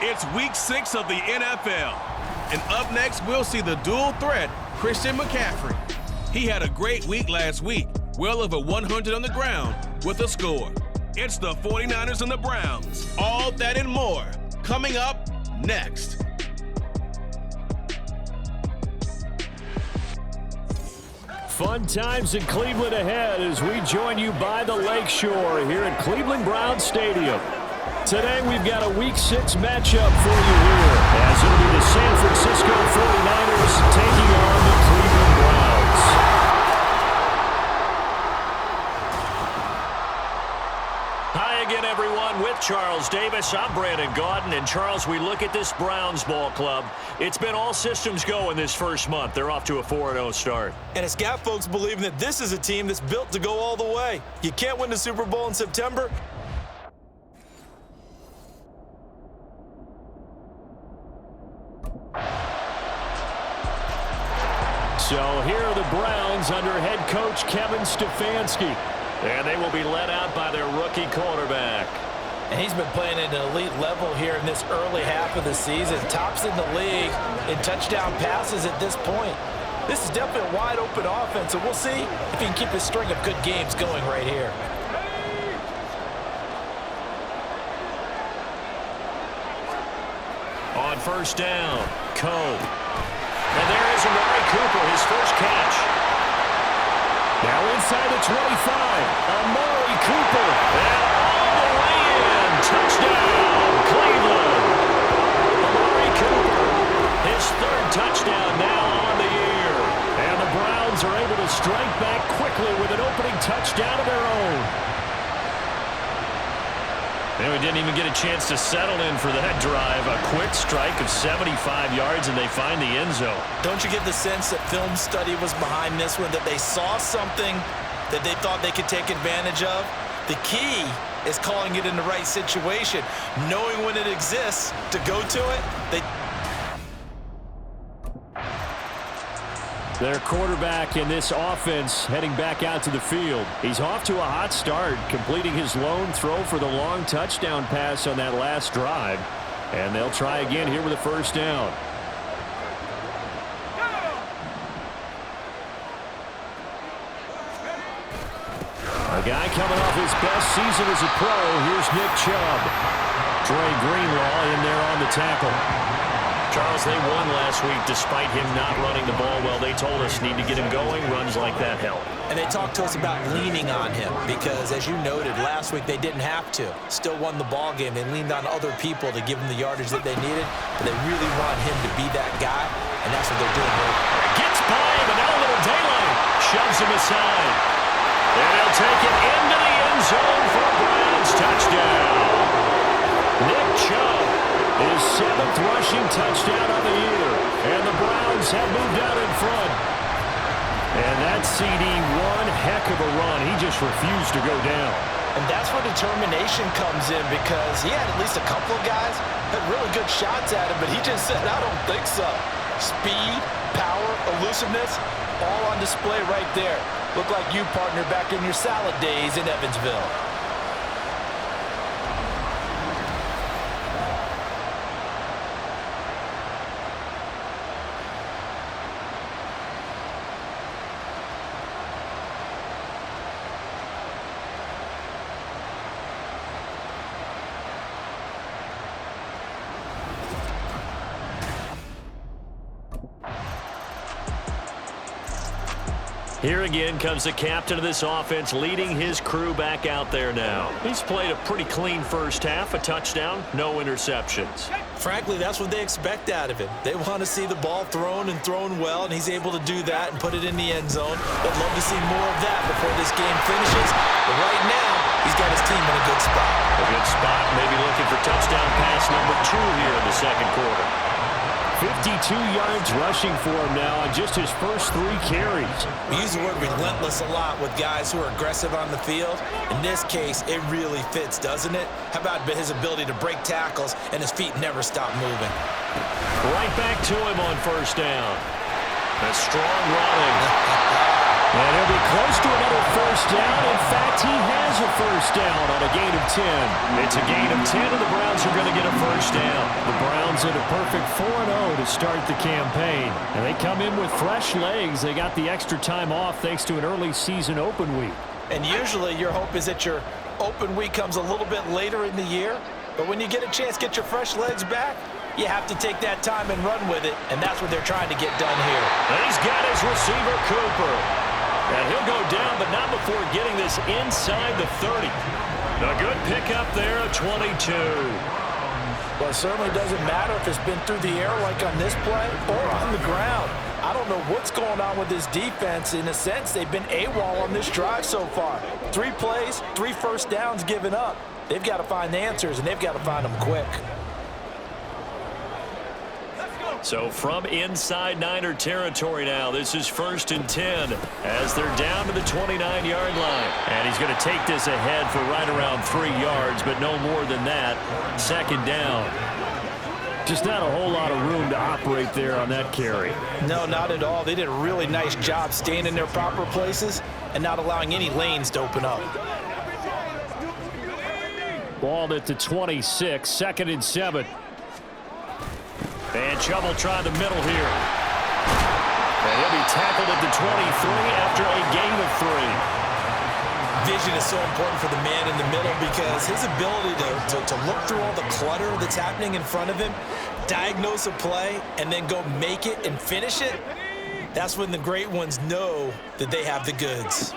It's week 6 of the NFL. And up next, we'll see the dual threat, Christian McCaffrey. He had a great week last week, well over 100 on the ground with a score. It's the 49ers and the Browns. All that and more coming up next. Fun times in Cleveland ahead as we join you by the Lakeshore here at Cleveland Browns Stadium. Today we've got a Week 6 matchup for you here as it'll be the San Francisco 49ers taking on the Cleveland Browns. Hi again, everyone. With Charles Davis, I'm Brandon Gaudin. And Charles, we look at this Browns ball club. It's been all systems go in this first month. They're off to a 4-0 start. And it's got folks believing that this is a team that's built to go all the way. You can't win the Super Bowl in September. So here are the Browns under head coach Kevin Stefanski. And they will be led out by their rookie quarterback. And he's been playing at an elite level here in this early half of the season. Tops in the league in touchdown passes at this point. This is definitely a wide open offense, and we'll see if he can keep his string of good games going right here. On first down, Cole. And there is Amari Cooper, his first catch. Now inside the 25, Amari Cooper. And all the way in, touchdown, Cleveland. Amari Cooper, his third touchdown now on the year. And the Browns are able to strike back quickly with an opening touchdown of their own. And we didn't even get a chance to settle in for that drive. A quick strike of 75 yards, and they find the end zone. Don't you get the sense that film study was behind this one, that they saw something that they thought they could take advantage of? The key is calling it in the right situation, knowing when it exists to go to it. Their quarterback in this offense heading back out to the field. He's off to a hot start, completing his lone throw for the long touchdown pass on that last drive. And they'll try again here with a first down. A guy coming off his best season as a pro. Here's Nick Chubb. Dre Greenlaw in there on the tackle. Charles, they won last week despite him not running the ball well. They told us need to get him going. Runs like that help. And they talked to us about leaning on him because, as you noted, last week they didn't have to. Still won the ball game. They leaned on other people to give them the yardage that they needed, but they really want him to be that guy, and that's what they're doing here. Gets by him, and now a little daylight. Shoves him aside. And he'll take it into the end zone for a Browns touchdown. Nick Chubb. His 7th rushing touchdown on the year. And the Browns have moved out in front. And that CD, one heck of a run. He just refused to go down. And that's where determination comes in, because he had at least a couple of guys had really good shots at him, but he just said, I don't think so. Speed, power, elusiveness, all on display right there. Look like you, partner, back in your salad days in Evansville. Here again comes the captain of this offense, leading his crew back out there now. He's played a pretty clean first half, a touchdown, no interceptions. Frankly, that's what they expect out of him. They want to see the ball thrown and thrown well, and he's able to do that and put it in the end zone. They'd love to see more of that before this game finishes. But right now, he's got his team in a good spot. A good spot, maybe looking for touchdown pass number 2 here in the second quarter. 52 yards rushing for him now on just his first 3 carries. We use the word relentless a lot with guys who are aggressive on the field. In this case, it really fits, doesn't it? How about his ability to break tackles and his feet never stop moving? Right back to him on first down. A strong running. And he'll be close to another first down. In fact, he has a first down on a gain of 10. It's a gain of 10, and the Browns are going to get a first down. The Browns at a perfect 4-0 to start the campaign. And they come in with fresh legs. They got the extra time off thanks to an early season open week. And usually your hope is that your open week comes a little bit later in the year. But when you get a chance to get your fresh legs back, you have to take that time and run with it, and that's what they're trying to get done here. And he's got his receiver, Cooper. And he'll go down, but not before getting this inside the 30. A good pickup there at 22. Well, it certainly doesn't matter if it's been through the air like on this play or on the ground. I don't know what's going on with this defense. In a sense, they've been AWOL on this drive so far. 3 plays, 3 first downs given up. They've got to find the answers, and they've got to find them quick. So from inside Niner territory now, this is 1st and 10 as they're down to the 29-yard line. And he's going to take this ahead for right around 3 yards, but no more than that. 2nd down. Just not a whole lot of room to operate there on that carry. No, not at all. They did a really nice job staying in their proper places and not allowing any lanes to open up. Ball at the 26, 2nd and 7. And Chubb will try the middle here. And he'll be tackled at the 23 after a gain of 3. Vision is so important for the man in the middle because his ability to look through all the clutter that's happening in front of him, diagnose a play, and then go make it and finish it, that's when the great ones know that they have the goods.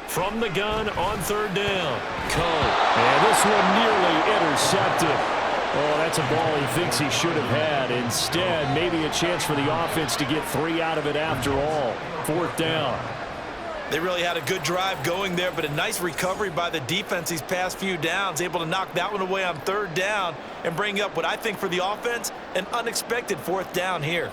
From the gun on 3rd down, Cole. And this one nearly intercepted. Oh, that's a ball he thinks he should have had. Instead, maybe a chance for the offense to get 3 out of it after all. 4th down. They really had a good drive going there, but a nice recovery by the defense these past few downs, able to knock that one away on 3rd down and bring up what I think for the offense, an unexpected 4th down here.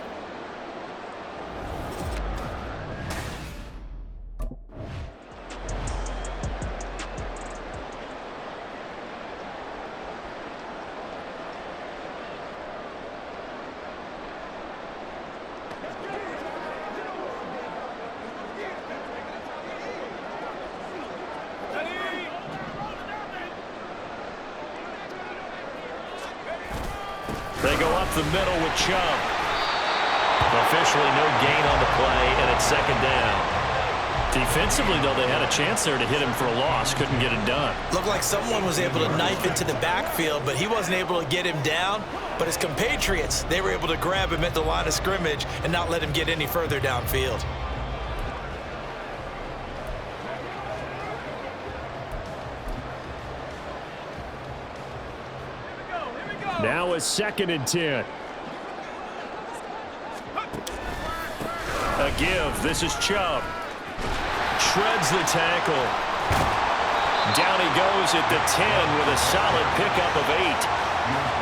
They go up the middle with Chubb. Officially no gain on the play, and it's 2nd down. Defensively, though, they had a chance there to hit him for a loss. Couldn't get it done. Looked like someone was able to knife into the backfield, but he wasn't able to get him down. But his compatriots, they were able to grab him at the line of scrimmage and not let him get any further downfield. Now a 2nd and 10. A give. This is Chubb. Shreds the tackle. Down he goes at the 10 with a solid pickup of 8.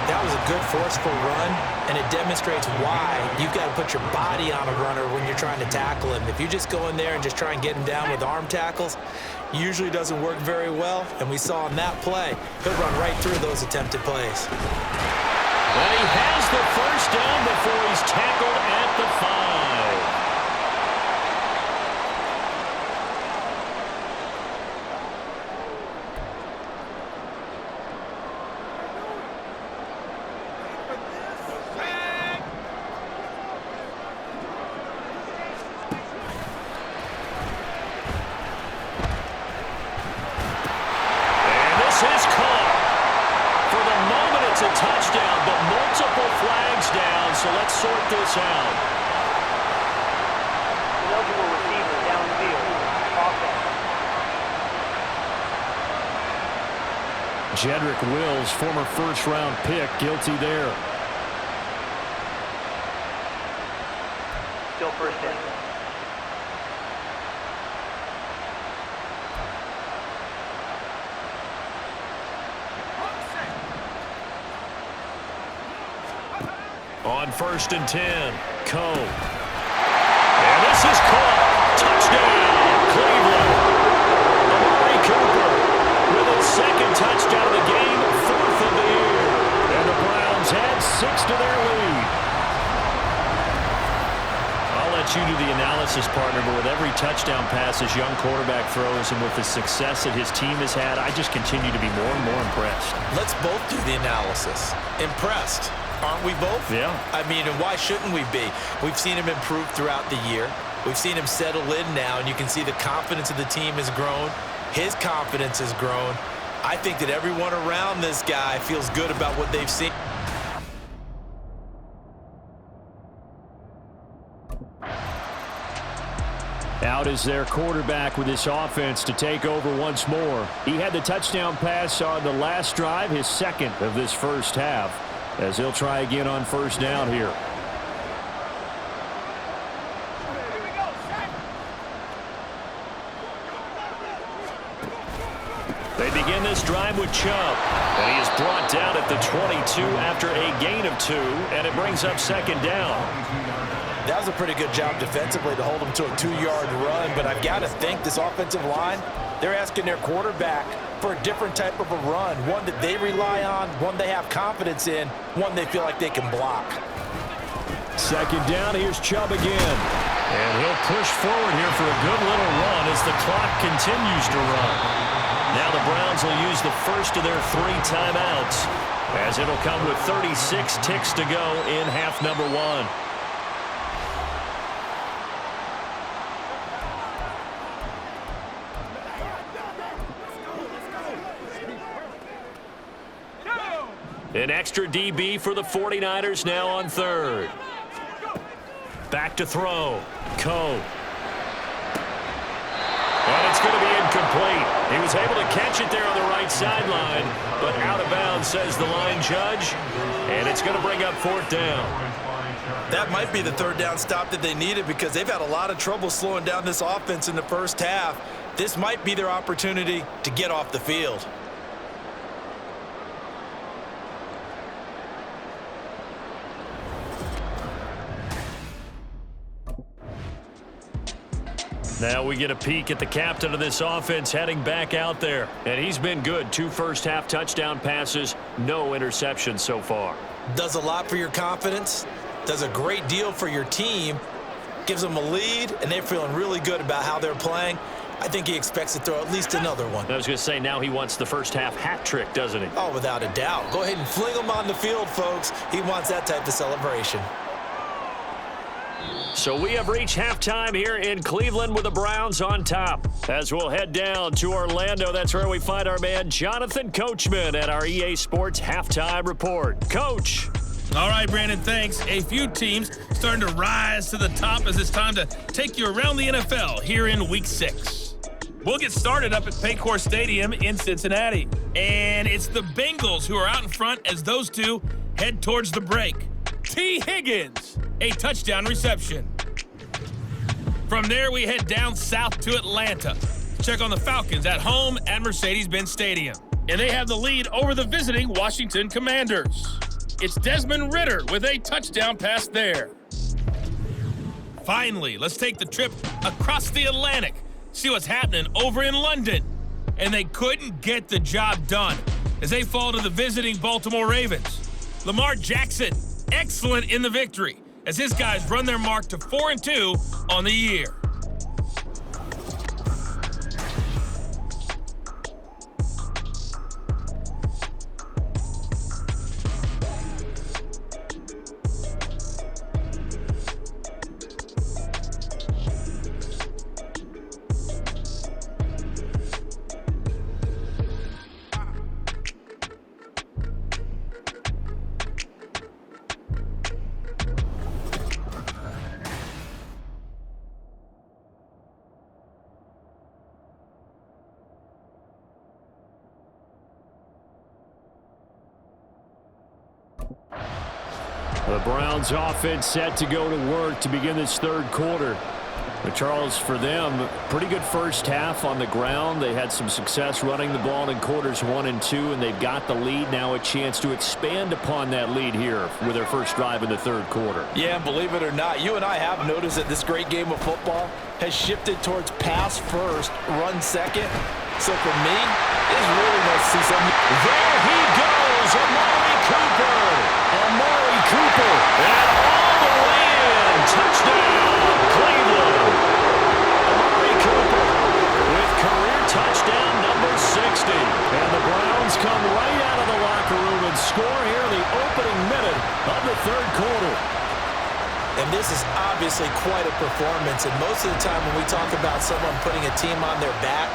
That was a good forceful run, and it demonstrates why you've got to put your body on a runner when you're trying to tackle him. If you just go in there and just try and get him down with arm tackles, usually doesn't work very well, and we saw in that play, he'll run right through those attempted plays. And he has the first down before he's tackled at the 5. Is caught. For the moment, it's a touchdown, but multiple flags down, so let's sort this out. Eligible receiver downfield. Offense. Jedrick Wills, former first-round pick, guilty there. Still first down. On 1st and 10, Cole. And this is caught. Touchdown, Cleveland. Amari Cooper with his 2nd touchdown of the game, 4th of the year. And the Browns add 6 to their lead. I'll let you do the analysis, partner, but with every every touchdown pass his young quarterback throws, and with the success that his team has had, I just continue to be more and more impressed. Let's both do the analysis. Impressed. Aren't we both? Yeah. I mean, and why shouldn't we be? We've seen him improve throughout the year. We've seen him settle in now, and you can see the confidence of the team has grown. His confidence has grown. I think that everyone around this guy feels good about what they've seen. Out is their quarterback with this offense to take over once more. He had the touchdown pass on the last drive, his second of this first half, as he'll try again on first down here. They begin this drive with Chubb, and he is brought down at the 22 after a gain of 2, and it brings up second down. That was a pretty good job defensively to hold him to a 2-yard run, but I've got to think this offensive line, they're asking their quarterback for a different type of a run, one that they rely on, one they have confidence in, one they feel like they can block. Second down, here's Chubb again. And he'll push forward here for a good little run as the clock continues to run. Now the Browns will use the first of their 3 timeouts, as it'll come with 36 ticks to go in half number 1. An extra DB for the 49ers now on third. Back to throw. Coe. And it's going to be incomplete. He was able to catch it there on the right sideline, but out of bounds, says the line judge. And it's going to bring up fourth down. That might be the third down stop that they needed because they've had a lot of trouble slowing down this offense in the first half. This might be their opportunity to get off the field. Now we get a peek at the captain of this offense heading back out there. And he's been good. 2 first-half touchdown passes, no interceptions so far. Does a lot for your confidence, does a great deal for your team, gives them a lead, and they're feeling really good about how they're playing. I think he expects to throw at least another one. I was going to say, now he wants the first-half hat trick, doesn't he? Oh, without a doubt. Go ahead and fling him on the field, folks. He wants that type of celebration. So we have reached halftime here in Cleveland with the Browns on top. As we'll head down to Orlando, that's where we find our man Jonathan Coachman at our EA Sports Halftime Report. Coach. All right, Brandon, thanks. A few teams starting to rise to the top as it's time to take you around the NFL here in Week 6. We'll get started up at Paycor Stadium in Cincinnati. And it's the Bengals who are out in front as those two head towards the break. T. Higgins, a touchdown reception. From there, we head down south to Atlanta. Check on the Falcons at home at Mercedes-Benz Stadium. And they have the lead over the visiting Washington Commanders. It's Desmond Ridder with a touchdown pass there. Finally, let's take the trip across the Atlantic, see what's happening over in London. And they couldn't get the job done as they fall to the visiting Baltimore Ravens. Lamar Jackson, excellent in the victory as his guys run their mark to 4-2 on the year. The Browns offense set to go to work to begin this third quarter. But Charles, for them, pretty good first half on the ground. They had some success running the ball in quarters 1 and 2, and they've got the lead. Now a chance to expand upon that lead here with their first drive in the third quarter. Yeah, and believe it or not, you and I have noticed that this great game of football has shifted towards pass first, run second. So for me, it's really nice to see something. There he goes, Amari Cooper. Amari Cooper, and all the way in. Touchdown, Cleveland. And this is obviously quite a performance. And most of the time when we talk about someone putting a team on their back,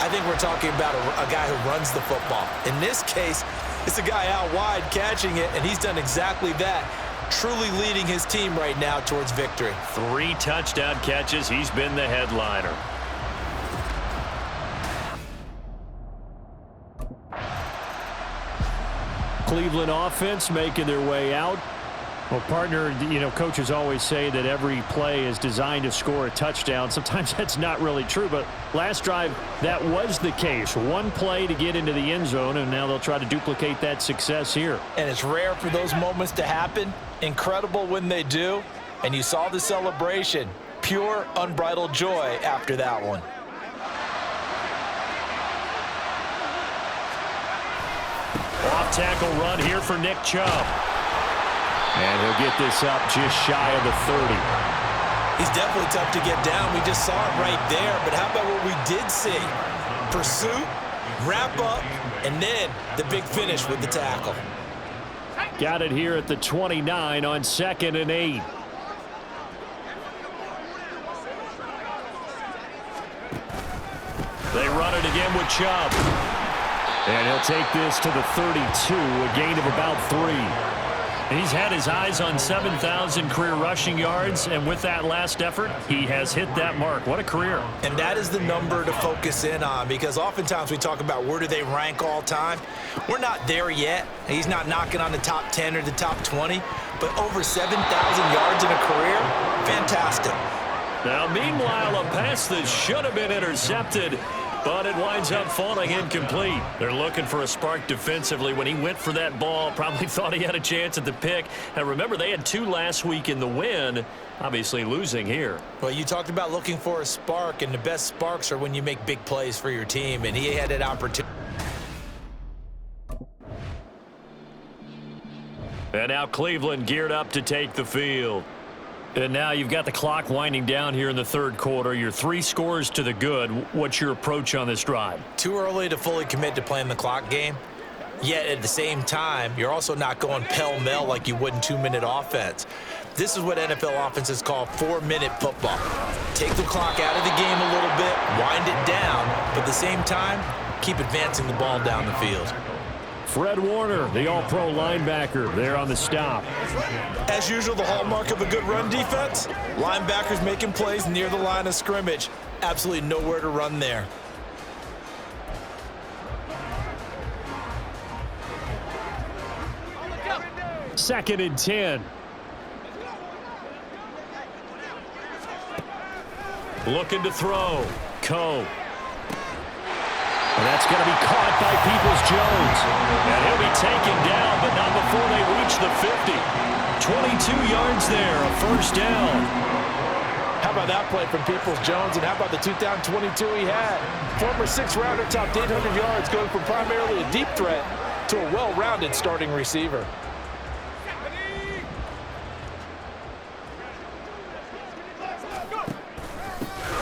I think we're talking about a guy who runs the football. In this case, it's a guy out wide catching it, and he's done exactly that, truly leading his team right now towards victory. 3 touchdown catches. He's been the headliner. Cleveland offense making their way out. Well, partner, coaches always say that every play is designed to score a touchdown. Sometimes that's not really true, but last drive, that was the case. One play to get into the end zone, and now they'll try to duplicate that success here. And it's rare for those moments to happen. Incredible when they do. And you saw the celebration. Pure, unbridled joy after that one. Off tackle run here for Nick Chubb. And he'll get this up just shy of the 30. He's definitely tough to get down. We just saw it right there. But how about what we did see? Pursuit, wrap up, and then the big finish with the tackle. Got it here at the 29 on 2nd and 8. They run it again with Chubb. And he'll take this to the 32, a gain of about 3. He's had his eyes on 7,000 career rushing yards, and with that last effort, he has hit that mark. What a career. And that is the number to focus in on, because oftentimes we talk about where do they rank all time. We're not there yet. He's not knocking on the top 10 or the top 20, but over 7,000 yards in a career, fantastic. Now, meanwhile, a pass that should have been intercepted, but it winds up falling incomplete. They're looking for a spark defensively. When he went for that ball, probably thought he had a chance at the pick. And remember, they had 2 last week in the win, obviously losing here. Well, you talked about looking for a spark, and the best sparks are when you make big plays for your team, and he had that opportunity. And now Cleveland geared up to take the field. And now you've got the clock winding down here in the 3rd quarter. You're 3 scores to the good. What's your approach on this drive? Too early to fully commit to playing the clock game. Yet at the same time, you're also not going pell-mell like you would in 2-minute offense. This is what NFL offenses call 4-minute football. Take the clock out of the game a little bit, wind it down, but at the same time, keep advancing the ball down the field. Fred Warner, the all-pro linebacker, there on the stop. As usual, the hallmark of a good run defense, linebackers making plays near the line of scrimmage. Absolutely nowhere to run there. Second and 10. Looking to throw. Coe. And that's going to be caught by Peoples-Jones. And he'll be taken down, but not before they reach the 50. 22 yards there, a first down. How about that play from Peoples-Jones, and how about the 2022 he had? Former 6th-rounder topped 800 yards, going from primarily a deep threat to a well-rounded starting receiver.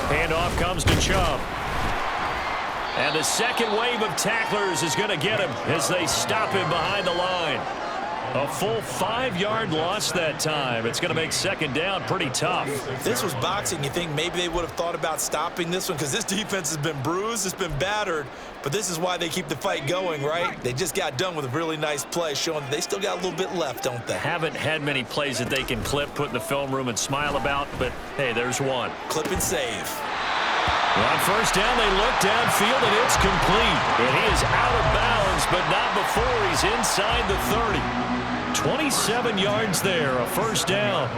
Handoff comes to Chubb. And the second wave of tacklers is going to get him as they stop him behind the line. A full 5-yard loss that time. It's going to make second down pretty tough. If this was boxing, you think maybe they would have thought about stopping this one, because this defense has been bruised, it's been battered, but this is why they keep the fight going, right? They just got done with a really nice play, showing that they still got a little bit left, don't they? Haven't had many plays that they can clip, put in the film room and smile about, but hey, there's one. Clip and save. On first down, they look downfield, and it's complete. And he is out of bounds, but not before he's inside the 30. 27 yards there, a first down.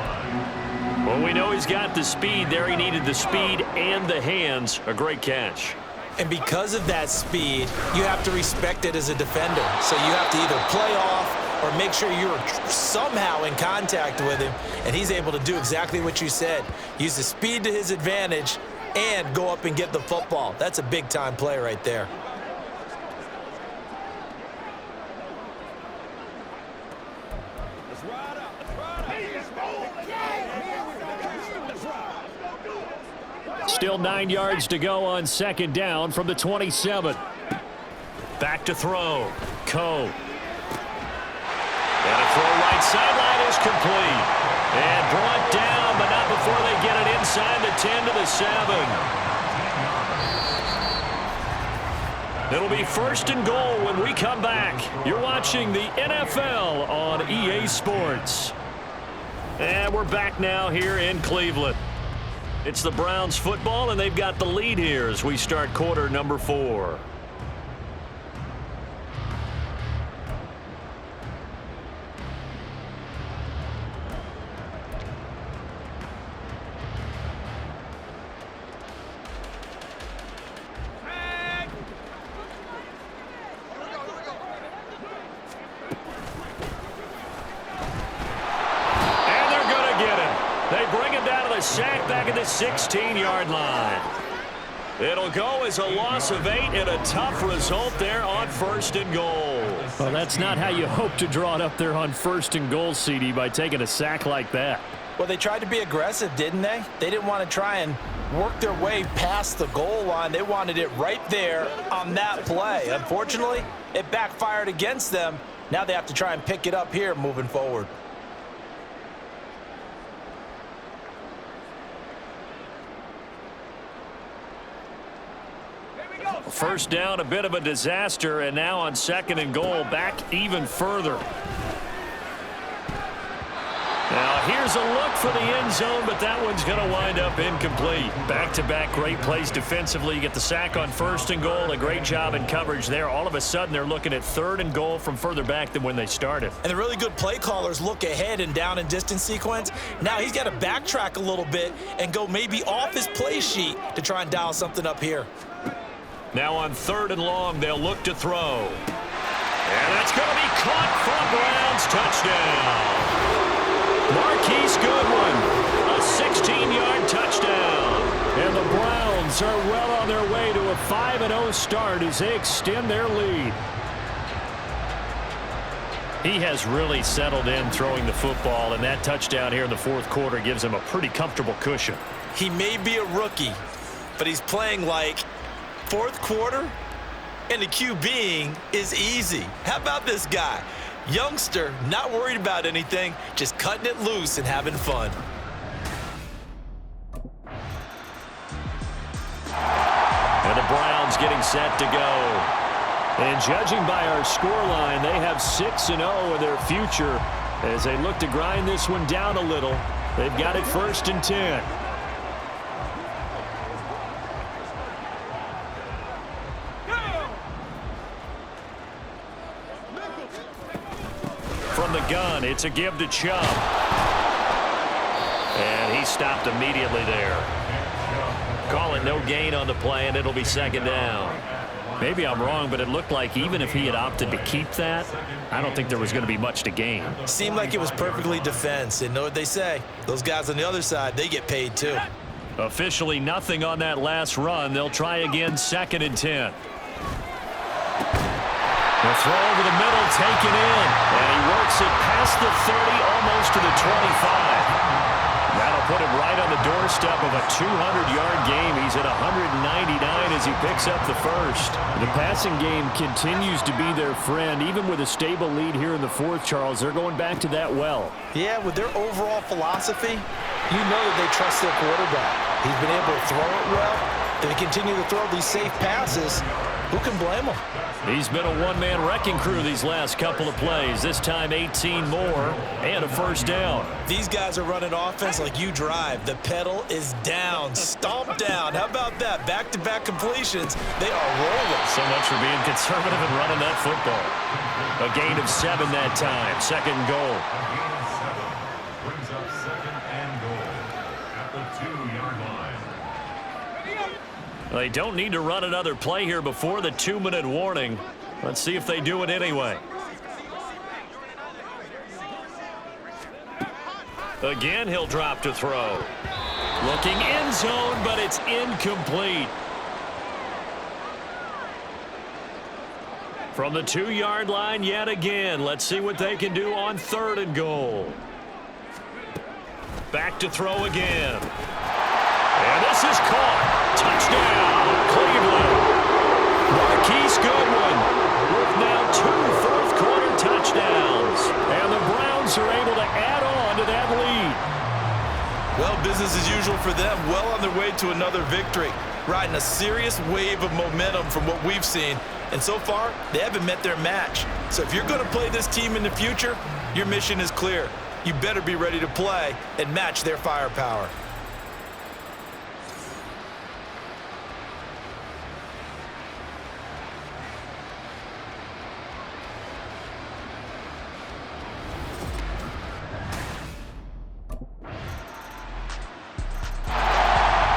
Well, we know he's got the speed there. He needed the speed and the hands. A great catch. And because of that speed, you have to respect it as a defender. So you have to either play off or make sure you're somehow in contact with him, and he's able to do exactly what you said. Use the speed to his advantage and go up and get the football. That's a big-time play right there. Still 9 yards to go on second down from the 27. Back to throw. Coe. And a throw right sideline is complete. And brought down, but not before they get it inside the 10 to the 7. It'll be 1st and goal when we come back. You're watching the NFL on EA Sports. And we're back now here in Cleveland. It's the Browns football, and they've got the lead here as we start quarter number 4. Sack back at the 16-yard line. It'll go as a loss of 8 and a tough result there on 1st and goal. Well, that's not how you hope to draw it up there on 1st and goal, CD, by taking a sack like that. Well, they tried to be aggressive, didn't they? They didn't want to try and work their way past the goal line. They wanted it right there on that play. Unfortunately, it backfired against them. Now they have to try and pick it up here moving forward. First down, a bit of a disaster, and now on 2nd and goal, back even further. Now here's a look for the end zone, but that one's going to wind up incomplete. Back-to-back great plays defensively. You get the sack on 1st and goal, a great job in coverage there. All of a sudden, they're looking at 3rd and goal from further back than when they started. And the really good play callers look ahead and down and distance sequence. Now he's got to backtrack a little bit and go maybe off his play sheet to try and dial something up here. Now on 3rd and long, they'll look to throw. And that's going to be caught for a Browns touchdown. Marquise Goodwin, a 16-yard touchdown. And the Browns are well on their way to a 5-0 start as they extend their lead. He has really settled in throwing the football, and that touchdown here in the 4th quarter gives him a pretty comfortable cushion. He may be a rookie, but he's playing like 4th quarter, and the QBing is easy. How about this guy? Youngster, not worried about anything, just cutting it loose and having fun. And the Browns getting set to go. And judging by our scoreline, they have 6-0 in their future as they look to grind this one down a little. They've got it 1st and 10. From the gun, it's a give to Chubb. And he stopped immediately there. Call it no gain on the play, and it'll be 2nd down. Maybe I'm wrong, but it looked like even if he had opted to keep that, I don't think there was going to be much to gain. Seemed like it was perfectly defense. And know what they say? Those guys on the other side, they get paid too. Officially nothing on that last run. They'll try again 2nd and 10. The throw over the middle, taken in. And he works it past the 30, almost to the 25. That'll put him right on the doorstep of a 200-yard game. He's at 199 as he picks up the 1st. The passing game continues to be their friend. Even with a stable lead here in the 4th, Charles, they're going back to that well. Yeah, with their overall philosophy, you know that they trust their quarterback. He's been able to throw it well. They continue to throw these safe passes. Who can blame him? He's been a one-man wrecking crew these last couple of plays. This time 18 more and a 1st down. These guys are running offense like you drive. The pedal is down, stomp down. How about that? Back-to-back completions. They are rolling. So much for being conservative and running that football. A gain of 7 that time. 2nd and goal. Brings up 2nd and goal at the 2-yard line. They don't need to run another play here before the 2-minute warning. Let's see if they do it anyway. Again, he'll drop to throw. Looking end zone, but it's incomplete. From the 2-yard line yet again. Let's see what they can do on 3rd and goal. Back to throw again. And this is caught. Touchdown, Cleveland. Marquise Goodwin with now 2 fourth-quarter touchdowns. And the Browns are able to add on to that lead. business as usual for them, well on their way to another victory, riding a serious wave of momentum from what we've seen. And so far, they haven't met their match. So if you're going to play this team in the future, your mission is clear. You better be ready to play and match their firepower.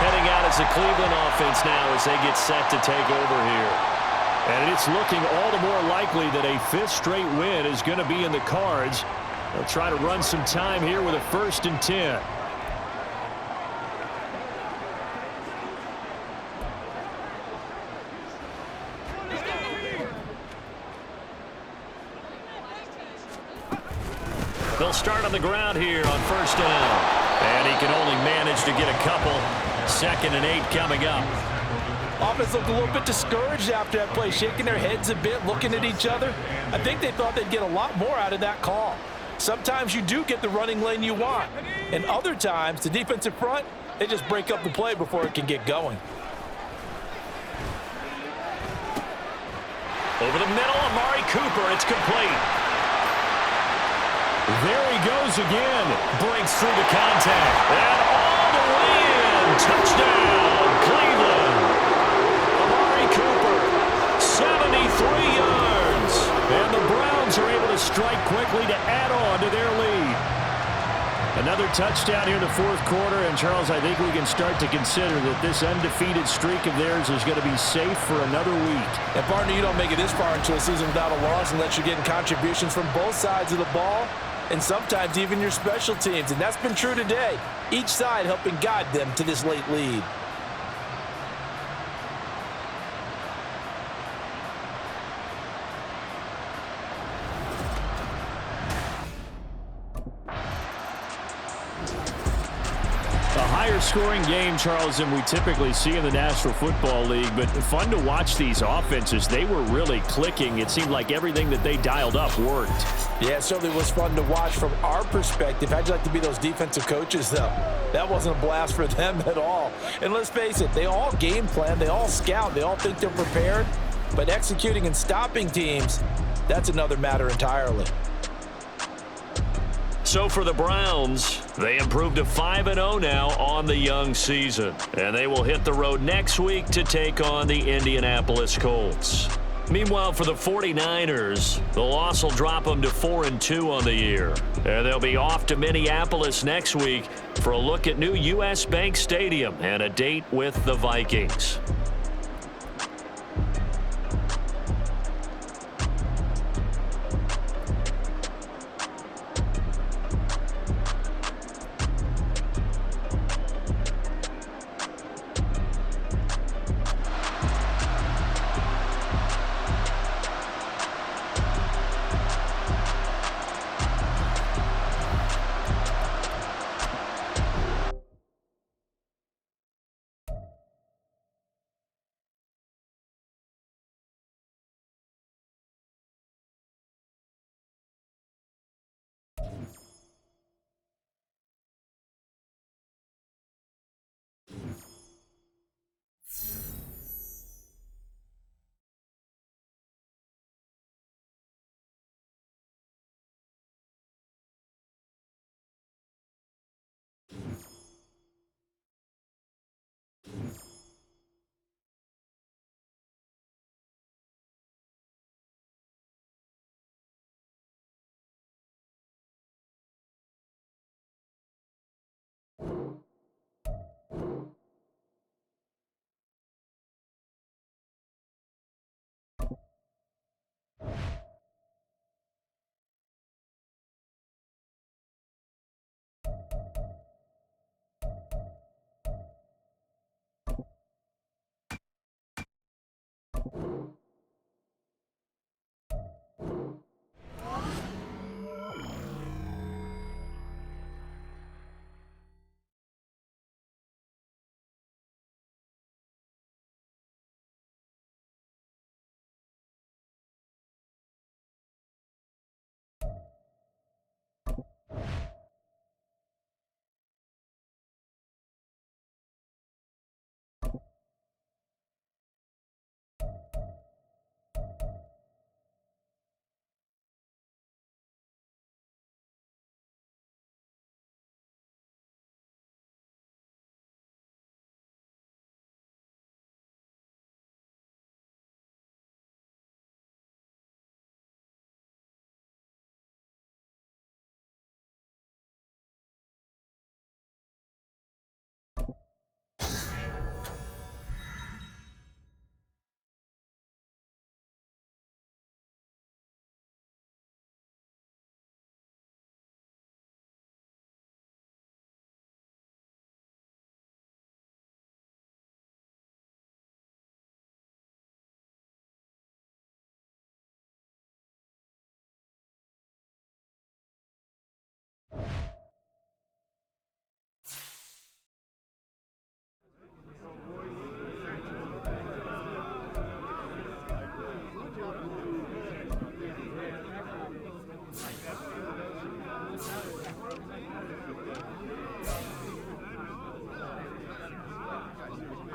Heading out as the Cleveland offense now as they get set to take over here. And it's looking all the more likely that a fifth straight win is going to be in the cards. They'll try to run some time here with a 1st and 10. They'll start on the ground here on 1st down. And he can only manage to get a couple. 2nd and 8 coming up. Offense looked a little bit discouraged after that play, shaking their heads a bit, looking at each other. I think they thought they'd get a lot more out of that call. Sometimes you do get the running lane you want, and other times the defensive front, they just break up the play before it can get going. Over the middle, Amari Cooper, it's complete. There he goes again. Breaks through the contact. And all the way in. Touchdown, Cleveland. Amari Cooper, 73 yards. And the Browns are able to strike quickly to add on to their lead. Another touchdown here in the 4th quarter. And, Charles, I think we can start to consider that this undefeated streak of theirs is going to be safe for another week. And, partner, you don't make it this far into a season without a loss unless you're getting contributions from both sides of the ball, and sometimes even your special teams. And that's been true today. Each side helping guide them to this late lead. Scoring game, Charles, than we typically see in the National Football League, but fun to watch these offenses. They were really clicking. It seemed like everything that they dialed up worked. Yeah, it certainly was fun to watch from our perspective. How'd you like to be those defensive coaches, though? That wasn't a blast for them at all. And let's face it, they all game plan, they all scout, they all think they're prepared, but executing and stopping teams, that's another matter entirely. So for the Browns, they improved to 5-0 now on the young season. And they will hit the road next week to take on the Indianapolis Colts. Meanwhile, for the 49ers, the loss will drop them to 4-2 on the year. And they'll be off to Minneapolis next week for a look at new U.S. Bank Stadium and a date with the Vikings.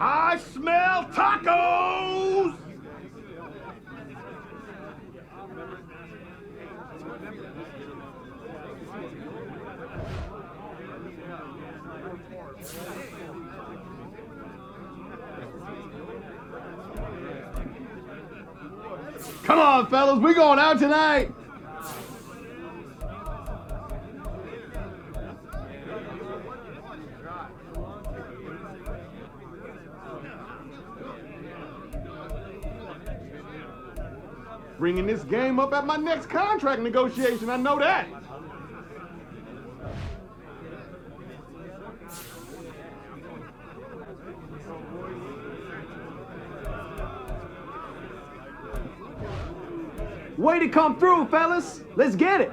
I smell tacos! Come on, fellas, we going out tonight. Bringing this game up at my next contract negotiation, I know that. Way to come through, fellas. Let's get it.